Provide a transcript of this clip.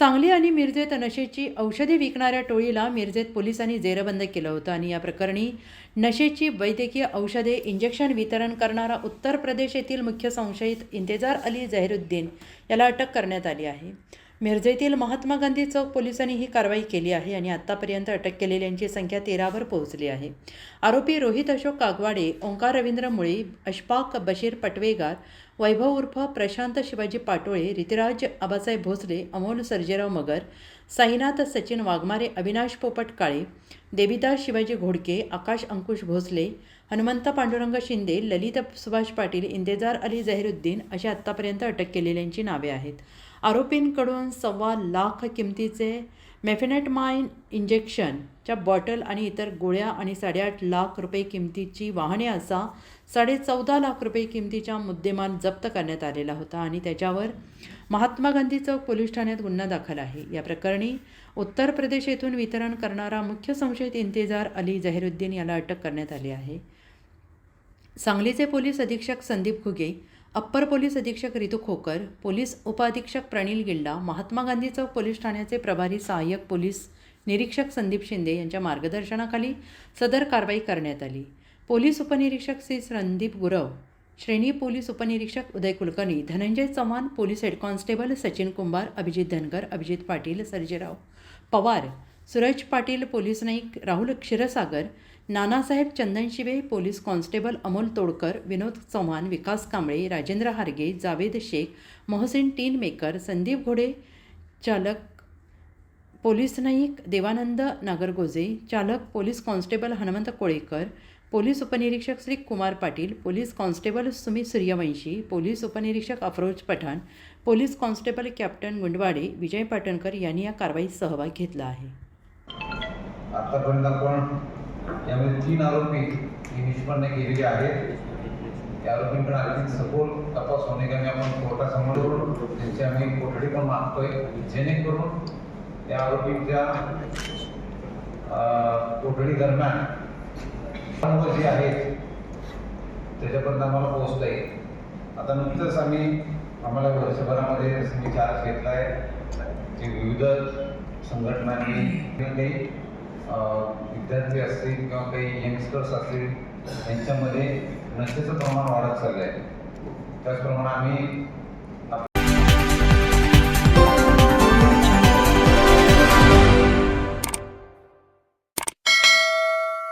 सांगली आणि मिरजेत नशेची औषधे विकणाऱ्या टोळीला मिरजेत पोलिसांनी जेरबंद केलं होतं आणि या प्रकरणी नशेची वैद्यकीय औषधे इंजेक्शन वितरण करणारा उत्तर प्रदेश येथील मुख्य संशयित इंतेजार अली झहिरुद्दीन याला अटक करण्यात आली आहे। मिरजेतील महात्मा गांधी चौक पोलिसांनी ही कारवाई केली आहे आणि आत्तापर्यंत अटक केलेल्यांची संख्या 13वर पोहोचली आहे। आरोपी रोहित अशोक कागवाडे, ओंकार रवींद्र मुळे, अशफाक बशीर पटवेगार, वैभव उर्फ प्रशांत शिवाजी पाटोळे, ऋतुराज आबासाहेब भोसले, अमोल सर्जेराव मगर, साईनाथ सचिन वाघमारे, अविनाश पोपट काळे, देविदास शिवाजी घोडके, आकाश अंकुश भोसले, हनुमंत पांडुरंग शिंदे, ललित सुभाष पाटील, इंतेजार अली झहिरुद्दीन अशी आत्तापर्यंत अटक केलेल्यांची नावे आहेत। आरोपींकडून 1.25 लाख किमतीचे मेफेनेटमाइन इंजेक्शनच्या बॉटल आणि इतर गोळ्या आणि 8.5 लाख रुपये किमतीची वाहने असा 14.5 लाख रुपये किमतीचा मुद्देमाल जप्त करण्यात आलेला होता आणि त्याच्यावर महात्मा गांधी चौक पोलीस ठाण्यात गुन्हा दाखल आहे। या प्रकरणी उत्तर प्रदेश येथून वितरण करणारा मुख्य संशयित इंतेजार अली झहिरुद्दीन याला अटक करण्यात आली आहे। सांगलीचे पोलीस अधीक्षक संदीप घुगे, अप्पर पोलीस अधीक्षक रितू खोकर, पोलीस उपअधीक्षक प्रणील गिल्डा, महात्मा गांधी चौक पोलीस ठाण्याचे प्रभारी सहाय्यक पोलीस निरीक्षक संदीप शिंदे यांच्या मार्गदर्शनाखाली सदर कारवाई करण्यात आली। पोलीस उपनिरीक्षक श्री संदीप गुरव, श्रेणी पोलीस उपनिरीक्षक Uday Kulkarni, Dhananjay Chavan, police head constable Sachin Kumbhar, Abhijit Dhangar, Abhijit Patil, Sarjerao Pawar, Suraj Patil, police naik Rahul Kshirsagar, Nanasaheb Chandanshive, police constable Amol Todkar, Vinod Chavan, Vikas Kamble, Rajendra Harge, Javed Shaikh, Mohsin Tinmaker, Sandeep Ghode, चालक पोलीस नाईक देवानंद नागरगोजे, चालक police constable Hanumant Kolekar, police उपनिरीक्षक Shri Kumar Patil, police constable Sumit Suryavanshi, police उपनिरीक्षक Afroz Pathan, police constable captain Gundwade, विजय पाटणकर यांनी या कारवाईत सहभाग घेतला आहे। आतापर्यंत आपण यामध्ये 3 आरोपी निष्पन्न केलेले आहेत। त्या आरोपींकडे आणखी सखोल तपास होणे आपण कोर्टासमोर त्यांची आम्ही कोठडी पण मागतोय, जेणेकरून त्या आरोपींच्या कोठडी दरम्यान जे आहेत त्याच्यापर्यंत आम्हाला पोहोचता येईल। आता नुकतंच आम्हाला वर्षभरामध्ये मी चार्ज घेतला आहे की विविध संघटनांनी काही विद्यार्थी असतील किंवा काही यंगस्टर्स असतील यांच्यामध्ये नशेचं प्रमाण वाढत चाललं आहे। त्याचप्रमाणे आम्ही